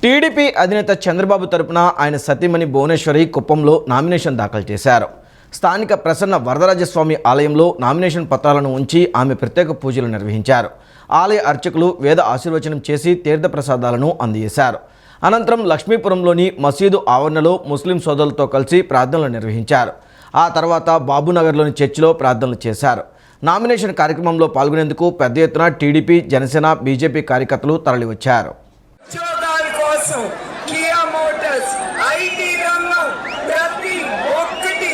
TDP అధినేత చంద్రబాబు తరపున ఆయన సతీమణి భువనేశ్వరి కుప్పంలో నామినేషన్ దాఖలు చేశారు. స్థానిక ప్రసన్న వరదరాజస్వామి ఆలయంలో నామినేషన్ పత్రాలను ఉంచి ఆమె ప్రత్యేక పూజలు నిర్వహించారు. ఆలయ అర్చకులు వేద ఆశీర్వచనం చేసి తీర్థప్రసాదాలను అందజేశారు. అనంతరం లక్ష్మీపురంలోని మసీదు ఆవరణలో ముస్లిం సోదరులతో కలిసి ప్రార్థనలు నిర్వహించారు. ఆ తర్వాత బాబునగర్లోని చర్చిలో ప్రార్థనలు చేశారు. నామినేషన్ కార్యక్రమంలో పాల్గొనేందుకు పెద్ద ఎత్తున టీడీపీ, జనసేన, బీజేపీ కార్యకర్తలు తరలివచ్చారు. కియా మోటార్స్ ఐటీ రంగం ప్రతి ఒక్కటి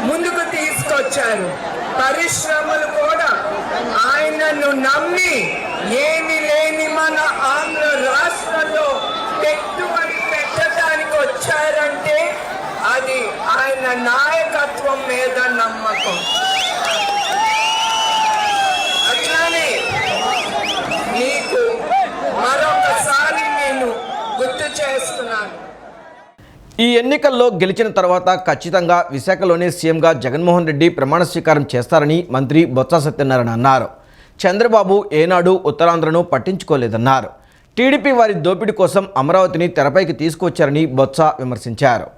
ముందుకు తీసుకొచ్చారు. పరిశ్రమలు కూడా ఆయనను నమ్మి ఏమి లేని మన ఆంధ్ర రాష్ట్రంలో పెట్టుబడి పెట్టడానికి వచ్చారంటే అది ఆయన నాయకత్వం మీద నమ్మకం. అట్లానే మీకు మరొకసారి నేను గుర్తు చేస్తున్నాను, ఈ ఎన్నికల్లో గెలిచిన తర్వాత ఖచ్చితంగా విశాఖలోనే సీఎంగా జగన్మోహన్ రెడ్డి ప్రమాణ స్వీకారం చేస్తారని మంత్రి బొత్స సత్యనారాయణ అన్నారు. చంద్రబాబు ఏనాడు ఉత్తరాంధ్రను పట్టించుకోలేదన్నారు. టీడీపీ వారి దోపిడీ కోసం అమరావతిని తెరపైకి తీసుకొచ్చారని బొత్స విమర్శించారు.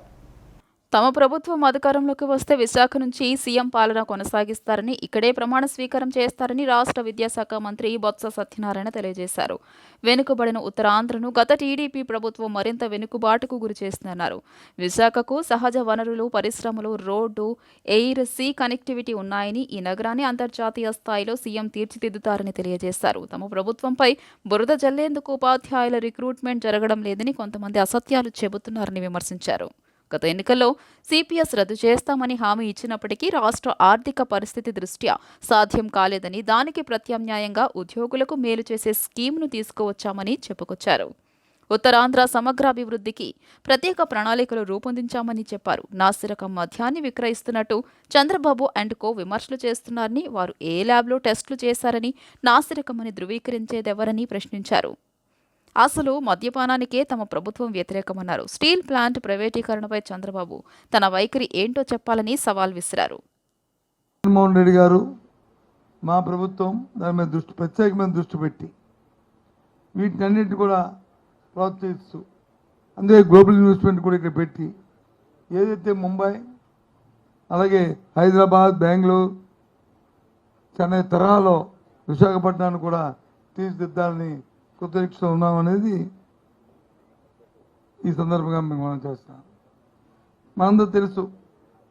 తమ ప్రభుత్వం అధికారంలోకి వస్తే విశాఖ నుంచి సీఎం పాలన కొనసాగిస్తారని, ఇక్కడే ప్రమాణ స్వీకారం చేస్తారని రాష్ట్ర విద్యాశాఖ మంత్రి బొత్స సత్యనారాయణ తెలియజేశారు. వెనుకబడిన ఉత్తరాంధ్రను గత టీడీపీ ప్రభుత్వం మరింత వెనుకబాటుకు గురి చేస్తున్నారు. విశాఖకు సహజ వనరులు, పరిశ్రమలు, రోడ్డు, ఎయిర్, సీ కనెక్టివిటీ ఉన్నాయని, ఈ నగరాన్ని అంతర్జాతీయ స్థాయిలో సీఎం తీర్చిదిద్దుతారని తెలియజేశారు. తమ ప్రభుత్వంపై బురద జల్లేందుకు ఉపాధ్యాయుల రిక్రూట్మెంట్ జరగడం లేదని కొంతమంది అసత్యాలు చెబుతున్నారని విమర్శించారు. గత ఎన్నికల్లో సిపిఎస్ రద్దు చేస్తామని హామీ ఇచ్చినప్పటికీ రాష్ట్ర ఆర్థిక పరిస్థితి దృష్ట్యా సాధ్యం కాలేదని, దానికి ప్రత్యామ్నాయంగా ఉద్యోగులకు మేలు చేసే స్కీమ్ను తీసుకువచ్చామని చెప్పుకొచ్చారు. ఉత్తరాంధ్ర సమగ్రాభివృద్ధికి ప్రత్యేక ప్రణాళికలు రూపొందించామని చెప్పారు. నాసిరకం మద్యాన్ని విక్రయిస్తున్నట్టు చంద్రబాబు అండ్ కో విమర్శలు చేస్తున్నారని, వారు ఏ ల్యాబ్లో టెస్టులు చేశారని, నాసిరకమని ధృవీకరించేదెవరని ప్రశ్నించారు. అసలు మద్యపానానికే తమ ప్రభుత్వం వ్యతిరేకమన్నారు. స్టీల్ ప్లాంట్ ప్రైవేటీకరణపై చంద్రబాబు తన వైఖరి ఏంటో చెప్పాలని సవాల్ విసిరారు. జగన్మోహన్ రెడ్డి గారు మా ప్రభుత్వం దాని మీద ప్రత్యేకమైన దృష్టి పెట్టి వీటినన్నింటినీ కూడా ప్రోత్సహిస్తూ, అందుకే గ్లోబల్ ఇన్వెస్ట్మెంట్ కూడా ఇక్కడ పెట్టి ఏదైతే ముంబై, అలాగే హైదరాబాద్, బెంగళూరు, చెన్నై తరహాలో విశాఖపట్నాన్ని కూడా తీర్చిదిద్దాలని కృతజ్ఞతతో ఉన్నామనేది ఈ సందర్భంగా మేము మనం చేస్తాం. మనందరూ తెలుసు,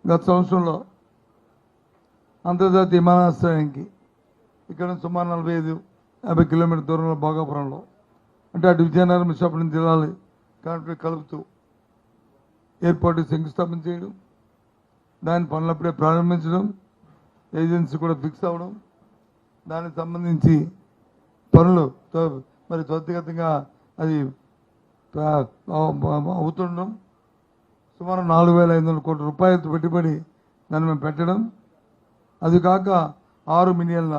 గత సంవత్సరంలో అంతర్జాతీయ విమానాశ్రయానికి ఇక్కడ సుమారు 45-50 కిలోమీటర్ దూరంలో భోగాపురంలో, అంటే అటు విజయనగరం, విశాఖపట్నం జిల్లాలు కలుపుతూ ఎయిర్పోర్ట్కి శంకుస్థాపన చేయడం, దాని పనులప్పుడే ప్రారంభించడం, ఏజెన్సీ కూడా ఫిక్స్ అవ్వడం, దానికి సంబంధించి పనులు మరి త్వరితగతంగా అది అవుతుండడం, సుమారు 4,500 కోట్ల రూపాయలతో పెట్టుబడి దాన్ని మేము పెట్టడం, అది కాక 6 మిలియన్ల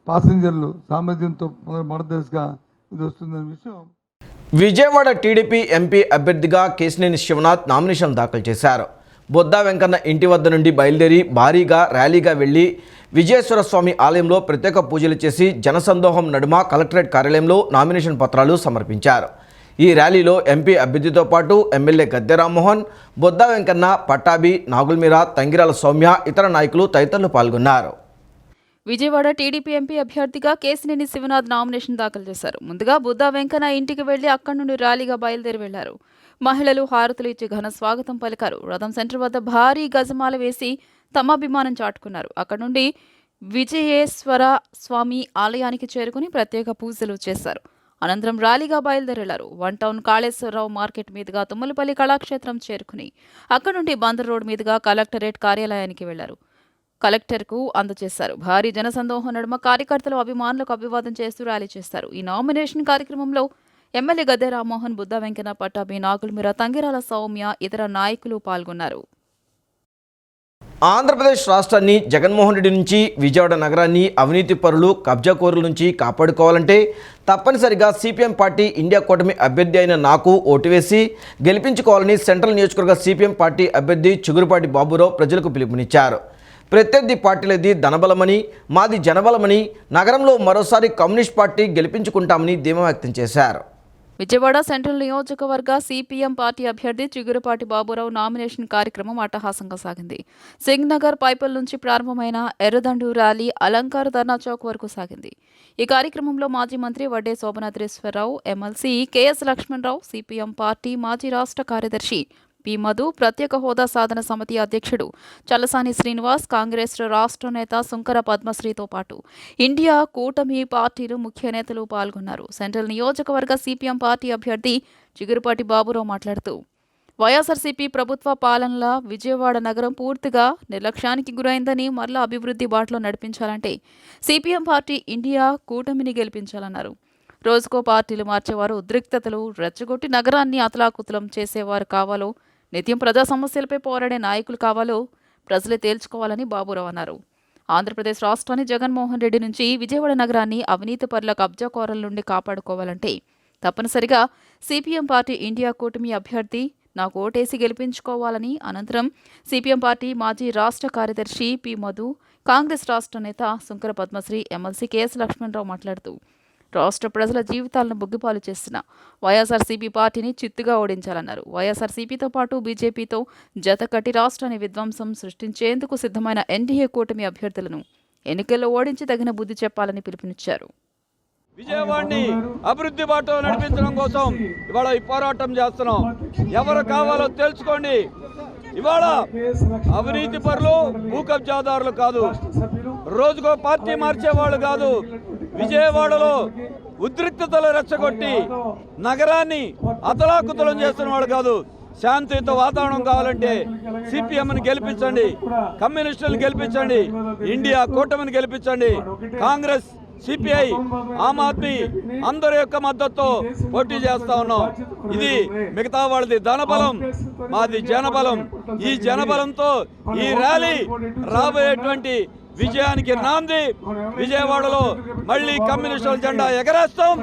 ప్యాసింజర్లు సామర్థ్యంతో మొదటిదశగా ఇది వస్తుందనే విషయం. విజయవాడ టీడీపీ ఎంపీ అభ్యర్థిగా కేశినేని శివనాథ్ నామినేషన్ దాఖలు చేశారు. బొద్దా వెంకన్న ఇంటి వద్ద నుండి బయలుదేరి భారీగా ర్యాలీగా వెళ్లి విజయేశ్వర స్వామి ఆలయంలో ప్రత్యేక పూజలు చేసి జనసందోహం నడుమ కలెక్టరేట్ కార్యాలయంలో నామినేషన్ పత్రాలు సమర్పించారు. ఈ ర్యాలీలో ఎంపీ అభ్యర్థితో పాటు ఎమ్మెల్యే గద్దె రామ్మోహన్, బొద్దా వెంకన్న, పట్టాభి, నాగుల్మీరా, తంగిరాల సౌమ్య, ఇతర నాయకులు తదితరులు పాల్గొన్నారు. విజయవాడ టీడీపీ ఎంపీ అభ్యర్థిగా కేశినేని శివనాథ్ నామినేషన్ దాఖలు చేశారు. ముందుగా బొద్దా వెంకన్న ఇంటికి వెళ్లి అక్కడి నుండి ర్యాలీగా బయలుదేరి వెళ్లారు. మహిళలు హారతులు ఇచ్చి ఘన స్వాగతం పలికారు. రథం సెంటర్ వద్ద భారీ గజమాల వేసి తమ అభిమానం చాటుకున్నారు. అక్కడి నుండి విజయేశ్వర స్వామి ఆలయానికి చేరుకుని ప్రత్యేక పూజలు చేశారు. అనంతరం ర్యాలీగా బయలుదేరారు. 1 టౌన్ కాళేశ్వరరావు మార్కెట్ మీదుగా తుమ్మలపల్లి కళాక్షేత్రం చేరుకుని అక్కడి నుండి బందర్ రోడ్ మీదుగా కలెక్టరేట్ కార్యాలయానికి వెళ్లారు. కలెక్టర్కు అందజేశారు. భారీ జనసందోహం నడుమ కార్యకర్తలు అభిమానులకు అభివాదం చేస్తూ ర్యాలీ చేశారు. ఈ నామినేషన్ కార్యక్రమంలో ఎమ్మెల్యే గద్దె రామ్మోహన్, బుద్దా వెంకన్న, పట్టాభి, నాగుల్మీరా, తంగిరాల సౌమ్య, ఇతర నాయకులు పాల్గొన్నారు. ఆంధ్రప్రదేశ్ రాష్ట్రాన్ని జగన్మోహన్ రెడ్డి నుంచి, విజయవాడ నగరాన్ని అవినీతి పరులు, కబ్జాకోరుల నుంచి కాపాడుకోవాలంటే తప్పనిసరిగా సిపిఎం పార్టీ ఇండియా కూటమి అభ్యర్థి అయిన నాకు ఓటు వేసి గెలిపించుకోవాలని సెంట్రల్ నియోజకవర్గ సిపిఎం పార్టీ అభ్యర్థి చిగురుపాటి బాబురావు ప్రజలకు పిలుపునిచ్చారు. ప్రత్యర్థి పార్టీలది ధనబలమని, మాది జనబలమని, నగరంలో మరోసారి కమ్యూనిస్ట్ పార్టీ గెలిపించుకుంటామని ధీమా వ్యక్తం చేశారు. విజయవాడ సెంట్రల్ నియోజకవర్గ సిపిఎం పార్టీ అభ్యర్థి చిగురుపాటి బాబురావు నామినేషన్ కార్యక్రమం అట్టహాసంగా సాగింది. సింగ్ నగర్ పైపుల్ నుంచి ప్రారంభమైన ఎర్రదండు ర్యాలీ అలంకార ధర్నా చౌక్ వరకు సాగింది. ఈ కార్యక్రమంలో మాజీ మంత్రి Vadde Sobhanadreeswararao, MLC KS Lakshmanarao, CPM party మాజీ రాష్ట్ర కార్యదర్శి పి మధు, ప్రత్యేక హోదా సాధన సమితి అధ్యక్షుడు చల్లసాని శ్రీనివాస్, కాంగ్రెస్ రాష్ట్ర నేత సుంకర పద్మశ్రీతో పాటు ఇండియా కూటమి పార్టీలు ముఖ్య నేతలు పాల్గొన్నారు. సెంట్రల్ నియోజకవర్గ సిపిఎం పార్టీ అభ్యర్థి చిగురుపాటి బాబురావు మాట్లాడుతూ, వైఎస్ఆర్సీపీ ప్రభుత్వ పాలనలో విజయవాడ నగరం పూర్తిగా నిర్లక్ష్యానికి గురైందని, మరలా అభివృద్ధి బాటలో నడిపించాలంటే సిపిఎం పార్టీ ఇండియా కూటమిని గెలిపించాలన్నారు. రోజుకో పార్టీలు మార్చేవారు, ఉద్రిక్తతలు రెచ్చగొట్టి నగరాన్ని అతలాకుతలం చేసేవారు కావాలో, నిత్యం ప్రజా సమస్యలపై పోరాడే నాయకులు కావాలో ప్రజలే తేల్చుకోవాలని బాబురావు అన్నారు. ఆంధ్రప్రదేశ్ రాష్ట్రాన్ని జగన్మోహన్ రెడ్డి నుంచి విజయవాడ నగరాన్ని అవినీతి పరుల కబ్జాకోరల నుండి కాపాడుకోవాలంటే తప్పనిసరిగా సిపిఎం పార్టీ ఇండియా కూటమి అభ్యర్థి నాకు ఓటేసి గెలిపించుకోవాలని, అనంతరం సిపిఎం పార్టీ మాజీ రాష్ట్ర కార్యదర్శి పి మధు, కాంగ్రెస్ రాష్ట్ర నేత సుంకర పద్మశ్రీ, ఎమ్మెల్సీ కెఎస్ లక్ష్మణరావు మాట్లాడుతూ, రాష్ట్ర ప్రజల జీవితాలను బుగ్గిపాలు చేస్తున్న వైఎస్ఆర్సీపీ పార్టీని చిత్తుగా ఓడించాలన్నారు. వైఎస్ఆర్సీపీతో పాటు బీజేపీతో జతకట్టి రాష్ట్రాన్ని విధ్వంసం సృష్టించేందుకు సిద్ధమైన ఎన్డీఏ కూటమి అభ్యర్థులను ఎన్నికల్లో ఓడించి తగిన బుద్ధి చెప్పాలని పిలుపునిచ్చారు. విజయవాడని అభివృద్ధి బాటలో నడిపించడం కోసం ఇవాళ ఈ పోరాటం చేస్తున్నాం. ఎవరు కావాలో తెలుసుకోండి. ఇవాళ అవినీతి పరులు, భూ కబ్జాదారులు కాదు, రోజుకో పార్టీ మార్చేవాళ్ళు కాదు, విజయవాడలో ఉద్రిక్తతలు రెచ్చగొట్టి నగరాన్ని అతలాకుతలం చేస్తున్న వాళ్ళు కాదు. శాంతియుత వాతావరణం కావాలంటే సిపిఎంని గెలిపించండి, కమ్యూనిస్టులను గెలిపించండి, ఇండియా కూటమిని గెలిపించండి. కాంగ్రెస్, సిపిఐ, ఆమ్ ఆద్మీ అందరి యొక్క మద్దతుతో పోటీ చేస్తా ఉన్నాం. ఇది మిగతా వాళ్ళది ధనబలం, మాది జనబలం. ఈ జనబలంతో ఈ ర్యాలీ రాబోయేటువంటి విజయానికి నాంది. విజయవాడలో మళ్ళీ కమ్యూనిస్టుల జెండా ఎగరేస్తాం.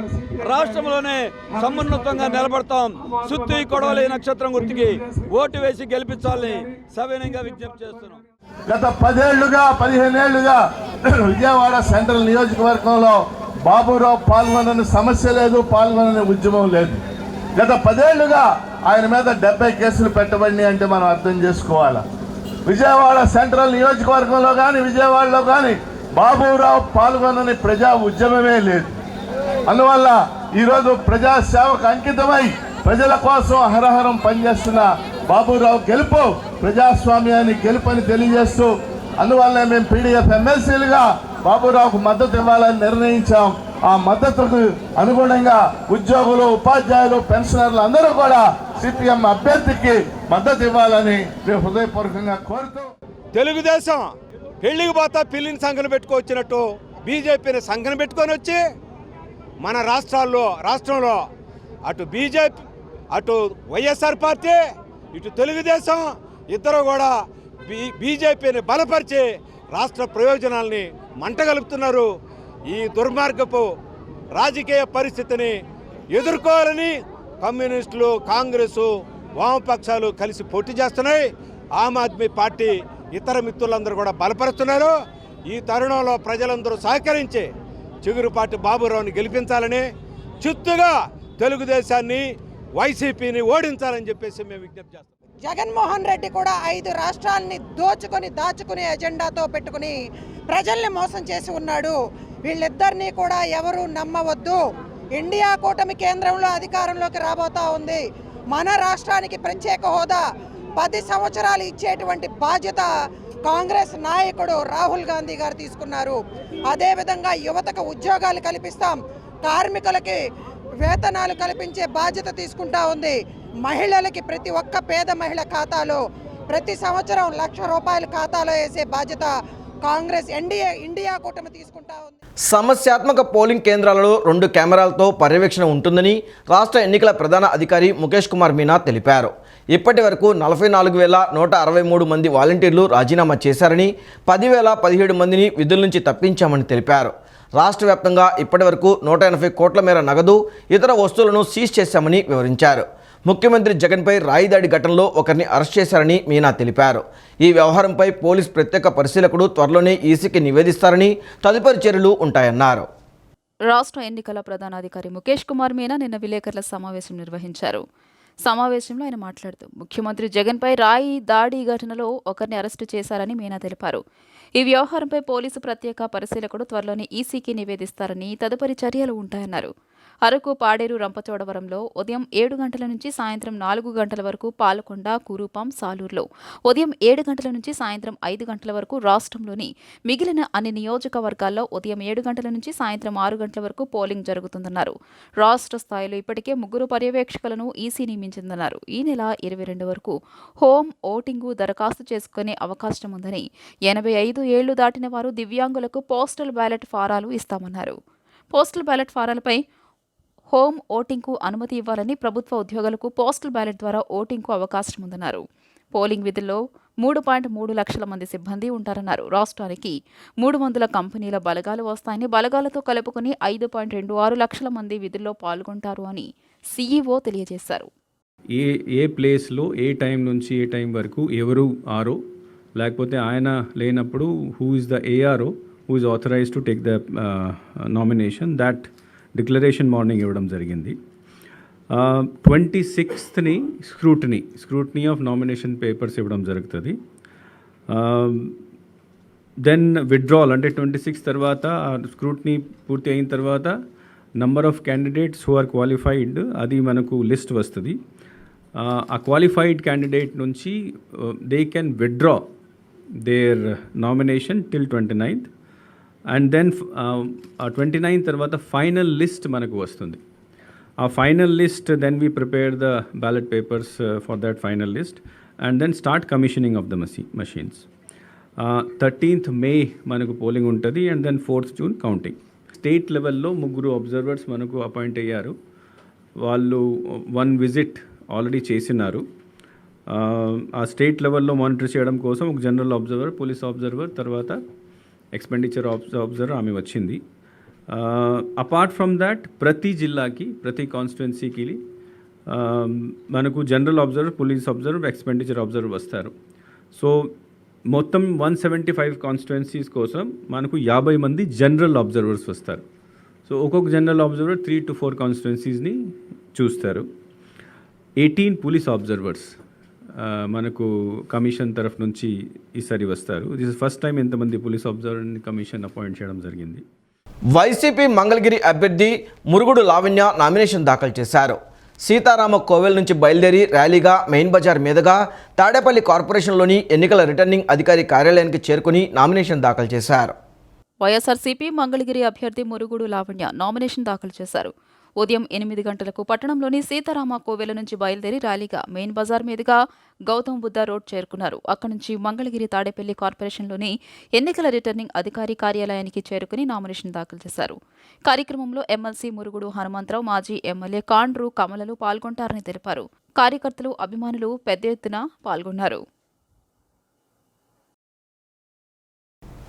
రాష్ట్రంలోనే సమున్నతంగా నిలబడతాం. సుత్తి కొడవలి నక్షత్రం గుర్తుకి ఓటు వేసి గెలిపించాలని సవినయంగా విజ్ఞప్తి చేస్తున్నాం. గత 15 ఏళ్లుగా విజయవాడ సెంట్రల్ నియోజకవర్గంలో బాబురావు పాల్గొనని సమస్య లేదు, పాల్గొనని ఉద్యమం లేదు. గత 10 ఏళ్లుగా ఆయన మీద 70 కేసులు పెట్టబడినాయి అంటే మనం అర్థం చేసుకోవాలి. విజయవాడ సెంట్రల్ నియోజకవర్గంలో కానీ విజయవాడలో కానీ బాబురావు పాల్గొనని ప్రజా ఉద్యమమే లేదు. అందువల్ల ఈరోజు ప్రజాసేవకు అంకితమై ప్రజల కోసం అహరహరం పనిచేస్తున్న బాబురావు గెలుపు ప్రజాస్వామ్యాన్ని గెలుపని తెలియజేస్తూ, అందువల్లనే మేము పీడీఎఫ్ ఎమ్మెల్సీలుగా బాబురావుకు మద్దతు ఇవ్వాలని నిర్ణయించాం. ఆ మద్దతుకు అనుగుణంగా ఉద్యోగులు, ఉపాధ్యాయులు, పెన్షనర్లు అందరూ కూడా సిపిఎం అభ్యర్థికి మద్దతు ఇవ్వాలని మేము హృదయపూర్వకంగా కోరుతూ, తెలుగుదేశం పెళ్లికి పోతా పిల్లిని సంఘన పెట్టుకొచ్చినట్టు బీజేపీని సంఘన పెట్టుకొని వచ్చి మన రాష్ట్రంలో అటు బీజేపీ, అటు వైఎస్ఆర్ పార్టీ, ఇటు తెలుగుదేశం ఇద్దరు కూడా బీజేపీని బలపరిచి రాష్ట్ర ప్రయోజనాల్ని మంటగలుపుతున్నారు. ఈ దుర్మార్గపు రాజకీయ పరిస్థితిని ఎదుర్కోవాలని కమ్యూనిస్టులు, కాంగ్రెసు, వామపక్షాలు కలిసి పోటీ చేస్తున్నాయి. ఆమ్ ఆద్మీ పార్టీ ఇతర మిత్రులందరూ కూడా బలపరుస్తున్నారు. ఈ తరుణంలో ప్రజలందరూ సహకరించి చిగురుపాటి బాబురావుని గెలిపించాలని, చిత్తుగా తెలుగుదేశాన్ని, వైసీపీని ఓడించాలని చెప్పేసి మేము విజ్ఞప్తి చేస్తాం. జగన్మోహన్ రెడ్డి కూడా 5 రాష్ట్రాలని దాచుకునే ఎజెండాతో పెట్టుకుని ప్రజల్ని మోసం చేసి ఉన్నాడు. వీళ్ళిద్దరినీ కూడా ఎవరు నమ్మవద్దు. ఇండియా కూటమి కేంద్రంలో అధికారంలోకి రాబోతా ఉంది. మన రాష్ట్రానికి ప్రత్యేక హోదా 10 సంవత్సరాలు ఇచ్చేటువంటి బాధ్యత కాంగ్రెస్ నాయకుడు రాహుల్ గాంధీ గారు తీసుకున్నారు. అదేవిధంగా యువతకు ఉద్యోగాలు కల్పిస్తాం, కార్మికులకి వేతనాలు కల్పించే బాధ్యత తీసుకుంటా ఉంది. మహిళలకి ప్రతి ఒక్క పేద మహిళ ఖాతాలో ప్రతి సంవత్సరం ₹1,00,000 ఖాతాలో వేసే బాధ్యత కాంగ్రెస్ ఇండియా కూటమి తీసుకుంటా ఉంది. సమస్యాత్మక పోలింగ్ కేంద్రాలలో 2 కెమెరాలతో పర్యవేక్షణ ఉంటుందని రాష్ట్ర ఎన్నికల ప్రధాన అధికారి ముఖేష్ కుమార్ మీనా తెలిపారు. ఇప్పటి వరకు 44,163 మంది వాలంటీర్లు రాజీనామా చేశారని, 10,017 మందిని విధుల నుంచి తప్పించామని తెలిపారు. రాష్ట్ర వ్యాప్తంగా ఇప్పటి వరకు 180 కోట్ల మేర నగదు, ఇతర వస్తువులను సీజ్ చేశామని వివరించారు. ముఖ్యమంత్రి జగన్పై రాయిదాడి ఘటనలో ఒకరిని అరెస్ట్ చేశారని మీనా తెలిపారు. ఈ వ్యవహారంపై పోలీస్ ప్రత్యేక పరిశీలకుడు త్వరలోనే ఈసీకి నివేదిస్తారని, తదుపరి చర్యలు ఉంటాయన్నారు. రాష్ట్ర ఎన్నికల ప్రధానాధికారి ముఖేష్ కుమార్ మీనా నిన్న విలేకరుల సమావేశం నిర్వహించారు. సమావేశంలో ఆయన మాట్లాడుతూ ముఖ్యమంత్రి జగన్పై రాయి దాడి ఘటనలో ఒకరిని అరెస్టు చేశారని మీనా తెలిపారు. ఈ వ్యవహారంపై పోలీసు ప్రత్యేక పరిశీలకుడు త్వరలోనే ఈసీకి నివేదిస్తారని, తదుపరి చర్యలు ఉంటాయన్నారు. అరకు, పాడేరు, రంపచోడవరంలో ఉదయం 7 గంటల నుంచి సాయంత్రం 4 గంటల వరకు, పాలకొండ, కురుపాం, సాలూరులో ఉదయం 7 గంటల నుంచి సాయంత్రం 5 గంటల వరకు, రాష్ట్రంలోని మిగిలిన అన్ని నియోజకవర్గాల్లో ఉదయం 7 గంటల నుంచి సాయంత్రం 6 గంటల వరకు పోలింగ్ జరుగుతుందన్నారు. రాష్ట్ర స్థాయిలో ఇప్పటికే 3 పర్యవేక్షకులను ఈసీ నియమించిందన్నారు. ఈ నెల 22 వరకు హోమ్ ఓటింగు దరఖాస్తు చేసుకునే అవకాశం ఉందని, 85 ఏళ్లు దాటిన వారు, దివ్యాంగులకు పోస్టల్ బ్యాలెట్ ఫారాలు ఇస్తామన్నారు. పోస్టల్ బ్యాలెట్ ఫారాలపై హోమ్ ఓటింగ్కు అనుమతి ఇవ్వాలని, ప్రభుత్వ ఉద్యోగులకు పోస్టల్ బ్యాలెట్ ద్వారా ఓటింగ్కు అవకాశం ఉందన్నారు. పోలింగ్ విధుల్లో 3.3 లక్షల మంది సిబ్బంది ఉంటారన్నారు. రాష్ట్రానికి 300 కంపెనీల బలగాలు వస్తాయని, బలగాలతో కలుపుకుని 5.26 లక్షల మంది విధుల్లో పాల్గొంటారు అని సీఈఓ తెలియజేశారు. ఏ ప్లేస్లో ఏ టైం నుంచి ఏ టైం వరకు ఎవరు ఆరో, లేకపోతే ఆయన లేనప్పుడు who is the ARO who is authorised to take the nomination, that declaration morning ఇవ్వడం జరిగింది. 26th scrutiny of nomination papers ఇవ్వడం జరుగుతుంది. దెన్ విత్డ్రాల్ అంటే 26 తర్వాత స్క్రూటనీ పూర్తి అయిన తర్వాత number of candidates who are qualified, అది మనకు లిస్ట్ వస్తుంది. ఆ క్వాలిఫైడ్ క్యాండిడేట్ నుంచి they can withdraw their nomination till 29th. And then 29 తర్వాత ఫైనల్ లిస్ట్ మనకు వస్తుంది. ఆ final list then we prepare the ballot papers for that final list and then start commissioning of the machines. 13th May మనకు polling ఉంటుంది and then 4th June counting. State లెవెల్లో 3 observers మనకు appoint అయ్యారు. వాళ్ళు 1 visit already చేసినారు. ఆ state లెవెల్లో monitor చేయడం కోసం ఒక జనరల్ అబ్జర్వర్, పోలీస్ అబ్జర్వర్, తర్వాత ఎక్స్పెండిచర్ అబ్జర్వర్ ఆమె వచ్చింది. అపార్ట్ ఫ్రమ్ దాట్ ప్రతి జిల్లాకి, ప్రతి కాన్స్టిట్యున్సీకి మనకు general observer, police observer, expenditure observer వస్తారు. సో మొత్తం 175 కాన్స్టిట్యున్సీస్ కోసం మనకు 50 మంది జనరల్ అబ్జర్వర్స్ వస్తారు. సో ఒక్కొక్క జనరల్ అబ్జర్వర్ 3 to 4 కాన్స్టిట్యున్సీస్ని చూస్తారు. 18 పోలీస్ అబ్జర్వర్స్ మనకు కమిషన్ తరఫు నుంచి ఈసారి వస్తారు. దిస్ ఇస్ ఫస్ట్ టైం ఎంతమంది పోలీస్ అబ్జర్వర్ని కమిషన్ అపాయింట్ చేయడం జరిగింది. వైసీపీ మంగళగిరి అభ్యర్థి మురుగుడు లావణ్య నామినేషన్ దాఖలు చేశారు. సీతారామ కోవెల్ నుంచి బయలుదేరి ర్యాలీగా మెయిన్ బజార్ మీదుగా తాడేపల్లి కార్పొరేషన్లోని ఎన్నికల రిటర్నింగ్ అధికారి కార్యాలయానికి చేరుకుని నామినేషన్ దాఖలు చేశారు. వైఎస్ఆర్సీపీ మంగళగిరి అభ్యర్థి మురుగుడు లావణ్య నామినేషన్ దాఖలు చేశారు. ఉదయం 8 గంటలకు పట్టణంలోని సీతారామ కోవెల నుంచి బయలుదేరి ర్యాలీగా మెయిన్ బజార్ మీదుగా గౌతమ్ బుద్ధ రోడ్ చేరుకున్నారు. అక్కడి నుంచి మంగళగిరి తాడేపల్లి కార్పొరేషన్లోని ఎన్నికల రిటర్నింగ్ అధికారి కార్యాలయానికి చేరుకుని నామినేషన్ దాఖలు చేశారు. కార్యక్రమంలో ఎమ్మెల్సీ మురుగుడు హనుమంతరావు, మాజీ ఎమ్మెల్యే కాండ్రు కమలలు పాల్గొంటారని తెలిపారు. కార్యకర్తలు, అభిమానులు పెద్ద ఎత్తున పాల్గొన్నారు.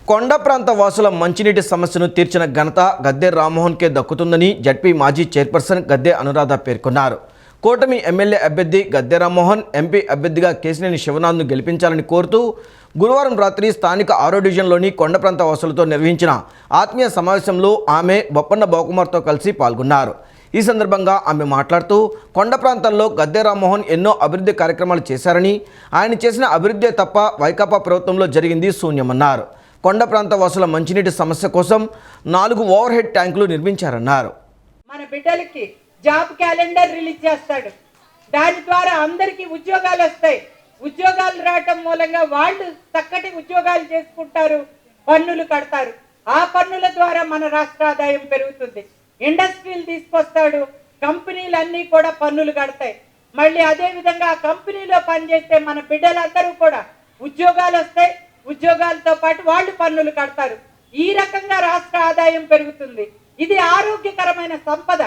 కొండ ప్రాంత వాసుల మంచినీటి సమస్యను తీర్చిన ఘనత గద్దె రామ్మోహన్కే దక్కుతుందని జడ్పీ మాజీ చైర్పర్సన్ గద్దె అనురాధ పేర్కొన్నారు. కూటమి ఎమ్మెల్యే అభ్యర్థి గద్దె రామ్మోహన్, ఎంపీ అభ్యర్థిగా కేశినేని శివనాథ్ను గెలిపించాలని కోరుతూ గురువారం రాత్రి స్థానిక 6వ డివిజన్లోని కొండ ప్రాంత వాసులతో నిర్వహించిన ఆత్మీయ సమావేశంలో ఆమె బొప్పన్న బావకుమార్తో కలిసి పాల్గొన్నారు. ఈ సందర్భంగా ఆమె మాట్లాడుతూ కొండ ప్రాంతాల్లో గద్దె రామ్మోహన్ ఎన్నో అభివృద్ధి కార్యక్రమాలు చేశారని, ఆయన చేసిన అభివృద్ధే తప్ప వైకాపా ప్రభుత్వంలో జరిగింది శూన్యమన్నారు. కొండ ప్రాంత వాసుల మంచినీటి సమస్య కోసం 4 ఓవర్ హెడ్ ట్యాంకులు నిర్మించారన్నారు. మన బిడ్డలకి జాబ్ క్యాలెండర్ రిలీజ్ చేస్తాడు. దాని ద్వారా అందరికీ ఉద్యోగాలు వస్తాయి. ఉద్యోగాలు రావటం మూలంగా వాళ్ళు చక్కటి ఉద్యోగాలు చేసుకుంటారు, పన్నులు కడతారు. ఆ పన్నుల ద్వారా మన రాష్ట్ర ఆదాయం పెరుగుతుంది. ఇండస్ట్రీలు తీసుకొస్తాడు, కంపెనీలన్నీ కూడా పన్నులు కడతాయి. మళ్ళీ అదే విధంగా ఆ కంపెనీలో పనిచేస్తే మన బిడ్డలందరూ కూడా ఉద్యోగాలు వస్తాయి. ఉద్యోగాలతో పాటు వాళ్ళు పన్నులు కడతారు. ఈ రకంగా రాష్ట్ర ఆదాయం పెరుగుతుంది. ఇది ఆరోగ్యకరమైన సంపద.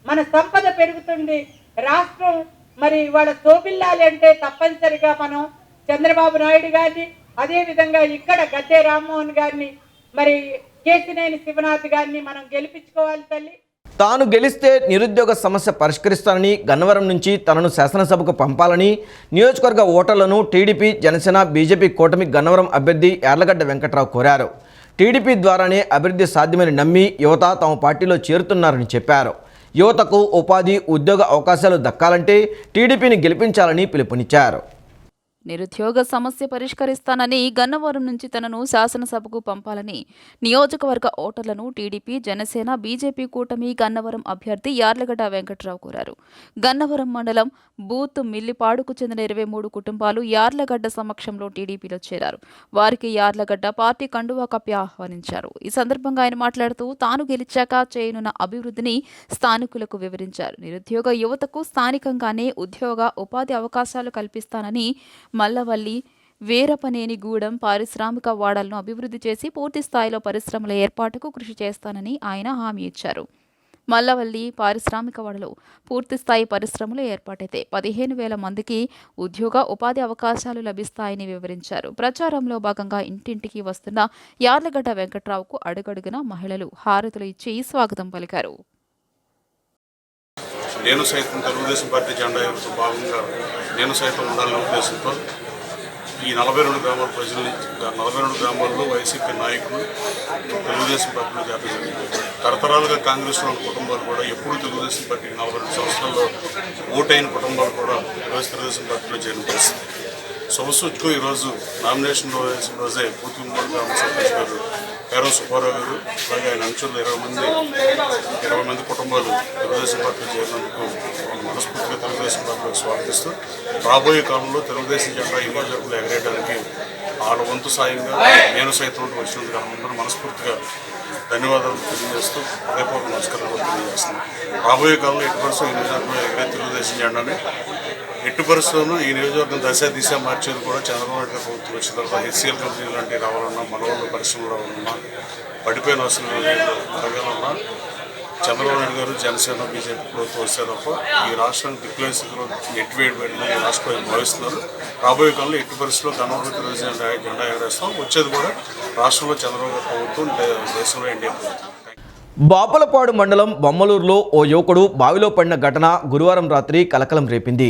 మన సంపద పెరుగుతుంది. రాష్ట్రం మరి వాళ్ళ శోభిల్లాలి అంటే తప్పనిసరిగా మనం చంద్రబాబు నాయుడు గారిని, అదే విధంగా ఇక్కడ గద్దె రామ్మోహన్ గారిని, మరి కేశినేని శివనాథ్ గారిని మనం గెలిపించుకోవాలి తల్లి. తాను గెలిస్తే నిరుద్యోగ సమస్య పరిష్కరిస్తానని, గన్నవరం నుంచి తనను శాసనసభకు పంపాలని నియోజకవర్గ ఓటర్లను టీడీపీ, జనసేన, బీజేపీ కూటమి గన్నవరం అభ్యర్థి యార్లగడ్డ వెంకట్రావు కోరారు. టీడీపీ ద్వారానే అభివృద్ధి సాధ్యమని నమ్మి యువత తమ పార్టీలో చేరుతున్నారని చెప్పారు. యువతకు ఉపాధి, ఉద్యోగ అవకాశాలు దక్కాలంటే టీడీపీని గెలిపించాలని పిలుపునిచ్చారు. నిరుద్యోగ సమస్య పరిష్కరిస్తానని గన్నవరం నుంచి తనను శాసనసభకు పంపాలని నియోజకవర్గ ఓటర్లను టీడీపీ, జనసేన, బీజేపీ కూటమి గన్నవరం అభ్యర్థి యార్లగడ్డ వెంకట్రావు కోరారు. గన్నవరం మండలం బూత్ మిల్లిపాడుకు చెందిన 23 కుటుంబాలు యార్లగడ్డ సమక్షంలో టీడీపీలో చేరారు. వారికి యార్లగడ్డ పార్టీ కండువా కప్పి ఆహ్వానించారు. ఈ సందర్భంగా ఆయన మాట్లాడుతూ తాను గెలిచాక చేయనున్న అభివృద్ధిని స్థానికులకు వివరించారు. నిరుద్యోగ యువతకు స్థానికంగానే ఉద్యోగ, ఉపాధి అవకాశాలు కల్పిస్తానని, మల్లవల్లి, వీరపనేనిగూడెం పారిశ్రామిక వాడలను అభివృద్ధి చేసి పూర్తి స్థాయిలో పరిశ్రమల ఏర్పాటుకు కృషి చేస్తానని ఆయన హామీ ఇచ్చారు. మల్లవల్లి పారిశ్రామిక వాడలో పూర్తిస్థాయి పరిశ్రమలు ఏర్పాటైతే 15,000 మందికి ఉద్యోగ, ఉపాధి అవకాశాలు లభిస్తాయని వివరించారు. ప్రచారంలో భాగంగా ఇంటింటికి వస్తున్న యార్లగడ్డ వెంకట్రావుకు అడుగడుగున మహిళలు హారతులు ఇచ్చి స్వాగతం పలికారు. నేను సైతం తెలుగుదేశం పార్టీ జెండా ఎగురుతూ భాగంగా నేను సైతం ఉండాలనే ఉద్దేశంతో ఈ 42 గ్రామాల ప్రజల్ని 42 గ్రామాల్లో వైసీపీ నాయకులు తెలుగుదేశం పార్టీలో చేరడం జరిగింది. తరతరాలుగా కాంగ్రెస్లో ఉన్న కుటుంబాలు కూడా ఎప్పుడు తెలుగుదేశం పార్టీకి 42 సంవత్సరాల్లో ఓటైన కుటుంబాలు కూడా తెలుగుదేశం పార్టీలో చేరిన పరిస్థితి. సొమసూచుకు ఈరోజు నామినేషన్ వేసిన రోజే పూర్తి గ్రామ సర్పంచ్ గారు పేరం సుబ్బారావు గారు, అలాగే ఆయన అంచుల్లో 20 మంది కుటుంబాలు తెలుగుదేశం పార్టీలో చేరినందుకు మనస్ఫూర్తిగా తెలుగుదేశం పార్టీలో స్వాగతిస్తూ రాబోయే కాలంలో తెలుగుదేశం జెండా ఈ నియోజకవర్గంలో ఎగరేయడానికి వాళ్ళ వంతు సాయంగా నేను సైతం వచ్చినందుకు అందరూ మనస్ఫూర్తిగా ధన్యవాదాలు తెలియజేస్తూ హృదయపూర్వక నమస్కారాలు తెలియజేస్తున్నాం. రాబోయే కాలంలో ఎట్టి పరిస్థితుల్లో ఈ నియోజకవర్గంలో ఎగరే తెలుగుదేశం జెండాని ఎట్టి పరిస్థితుల్లోనూ ఈ నియోజకవర్గం దిశ మార్చేది కూడా చంద్రబాబు నాయుడు గారు ప్రభుత్వం వచ్చిన తర్వాత హెచ్సిఎల్ కంపెనీలు లాంటివి రావాలన్నా, మనవాళ్ళు పరిశ్రమలు రావాలన్నా, పడిపోయిన అవసరం జరగాలన్నా చంద్రబాబు నాయుడు గారు, జనసేన, బీజేపీ ప్రభుత్వం వస్తే తప్ప ఈ రాష్ట్రానికి దిక్కులేని స్థితిలో ఎట్టివేయడం ఈ రాష్ట్ర ప్రజలు భావిస్తున్నారు. రాబోయే కాలంలో ఎట్టి పరిస్థితుల్లో గన్నవరం తెలుగుదేశం జెండా ఎగరేస్తాం. వచ్చేది కూడా రాష్ట్రంలో చంద్రబాబు గారు ప్రభుత్వం, దేశంలో ఎన్డీఏ ప్రభుత్వం. బాపులపాడు మండలం బొమ్మలూరులో ఓ యువకుడు బావిలో పడిన ఘటన గురువారం రాత్రి కలకలం రేపింది.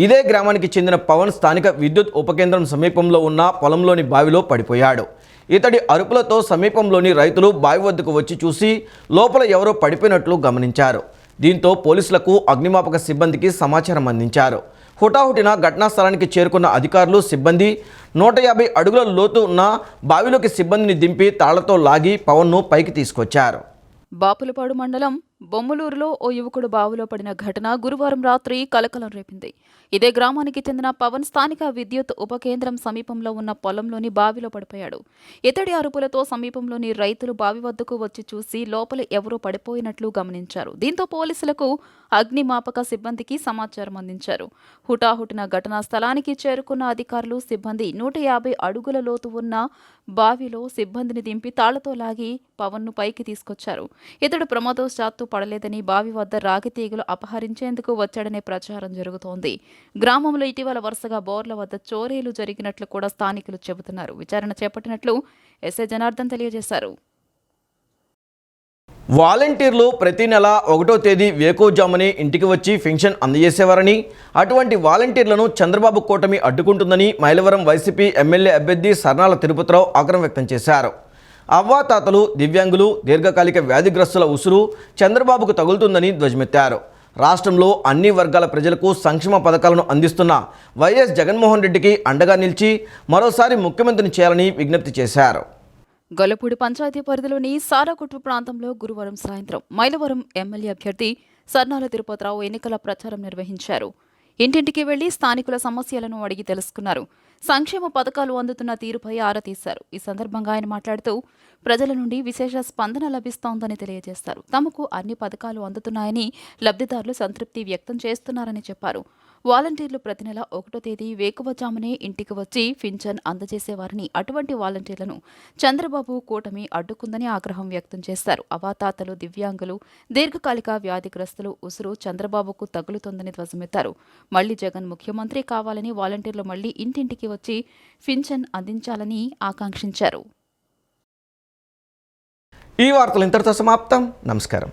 ఇదే గ్రామానికి చెందిన పవన్ స్థానిక విద్యుత్ ఉపకేంద్రం సమీపంలో ఉన్న పొలంలోని బావిలో పడిపోయాడు. ఇతడి అరుపులతో సమీపంలోని రైతులు బావి వద్దకు వచ్చి చూసి లోపల ఎవరో పడిపోయినట్లు గమనించారు. దీంతో పోలీసులకు, అగ్నిమాపక సిబ్బందికి సమాచారం అందించారు. హుటాహుటిన ఘటనా స్థలానికి చేరుకున్న అధికారులు, సిబ్బంది 150 అడుగుల లోతు ఉన్న బావిలోకి సిబ్బందిని దింపి తాళ్లతో లాగి పవన్ను పైకి తీసుకొచ్చారు. బాపులపాడు మండలం బొమ్మలూరులో ఓ యువకుడు బావిలో పడిన ఘటన గురువారం రాత్రి కలకలం రేపింది. ఇదే గ్రామానికి చెందిన పవన్ స్థానిక విద్యుత్ ఉపకేంద్రం సమీపంలో ఉన్న పొలంలోని బావిలో పడిపోయాడు. ఇతడి అరుపులతో సమీపంలోని రైతులు బావి వద్దకు వచ్చి చూసి లోపల ఎవరో పడిపోయినట్లు గమనించారు. దీంతో పోలీసులకు, అగ్నిమాపక సిబ్బందికి సమాచారం అందించారు. హుటాహుటిన ఘటనా స్థలానికి చేరుకున్న అధికారులు, సిబ్బంది 150 అడుగుల లోతు ఉన్న బావిలో సిబ్బందిని దింపి తాళ్లతో లాగి పవన్ను పైకి తీసుకొచ్చారు. ఇతడు ప్రమాదవశాత్తు పడలేదని, బావి వద్ద రాగి తీగలు అపహరించేందుకు వచ్చాడనే ప్రచారం జరుగుతోంది. గ్రామంలో ఇటీవల వరుసగా బోర్ల వద్ద చోరీలు జరిగినట్లు కూడా స్థానికులు చెబుతున్నారు. విచారణ చేపట్టినట్లు ఎస్ఐ జనార్దన్ తెలియజేశారు. వాలంటీర్లు ప్రతి నెల 1వ తేదీ వేకువజామునే ఇంటికి వచ్చి పెన్షన్ అందజేసేవారని, అటువంటి వాలంటీర్లను చంద్రబాబు కూటమి అడ్డుకుంటుందని మైలవరం వైసీపీ ఎమ్మెల్యే అభ్యర్థి సర్నాల తిరుపతిరావు ఆగ్రహం వ్యక్తం చేశారు. అవ్వాతాతలు, దివ్యాంగులు, దీర్ఘకాలిక వ్యాధిగ్రస్తుల ఉసురు చంద్రబాబుకు తగులుతుందని ధ్వజమెత్తారు. రాష్ట్రంలో అన్ని వర్గాల ప్రజలకు సంక్షేమ పథకాలను అందిస్తున్న వైఎస్ జగన్మోహన్ రెడ్డికి అండగా నిలిచి మరోసారి ముఖ్యమంత్రిని చేయాలని విజ్ఞప్తి చేశారు. గొల్లపూడి పంచాయతీ పరిధిలోని సారాకుట్టు ప్రాంతంలో గురువారం సాయంత్రం మైలవరం ఎమ్మెల్యే అభ్యర్థి సర్నాల తిరుపతిరావు ఎన్నికల ప్రచారం నిర్వహించారు. ఇంటింటికి వెళ్లి స్థానికుల సమస్యలను అడిగి తెలుసుకున్నారు. సంక్షేమ పథకాలు అందుతున్న తీరుపై ఆరా తీశారు. ఈ సందర్భంగా ఆయన మాట్లాడుతూ ప్రజల నుండి విశేష స్పందన లభిస్తోందని తెలియజేశారు. తమకు అన్ని పథకాలు అందుతున్నాయని, లబ్ధిదారులు సంతృప్తి వ్యక్తం చేస్తున్నారని చెప్పారు. వాలంటీర్లు ప్రతి నెల 1వ తేదీ వేకువజామునే ఇంటికి వచ్చి పింఛన్ అందజేసేవారని, అటువంటి వాలంటీర్లను చంద్రబాబు కూటమి అడ్డుకుందని ఆగ్రహం వ్యక్తం చేశారు. అవాతాతలు, దివ్యాంగులు, దీర్ఘకాలిక వ్యాధిగ్రస్తులు ఉసురు చంద్రబాబుకు తగులుతోందని ధ్వజమెత్తారు. మళ్లీ జగన్ ముఖ్యమంత్రి కావాలని, వాలంటీర్లు మళ్లీ ఇంటింటికి వచ్చి పింఛన్ అందించాలని ఆకాంక్షించారు. ఈ వార్తలు ఇంతటితో సమాప్తం. నమస్కారం.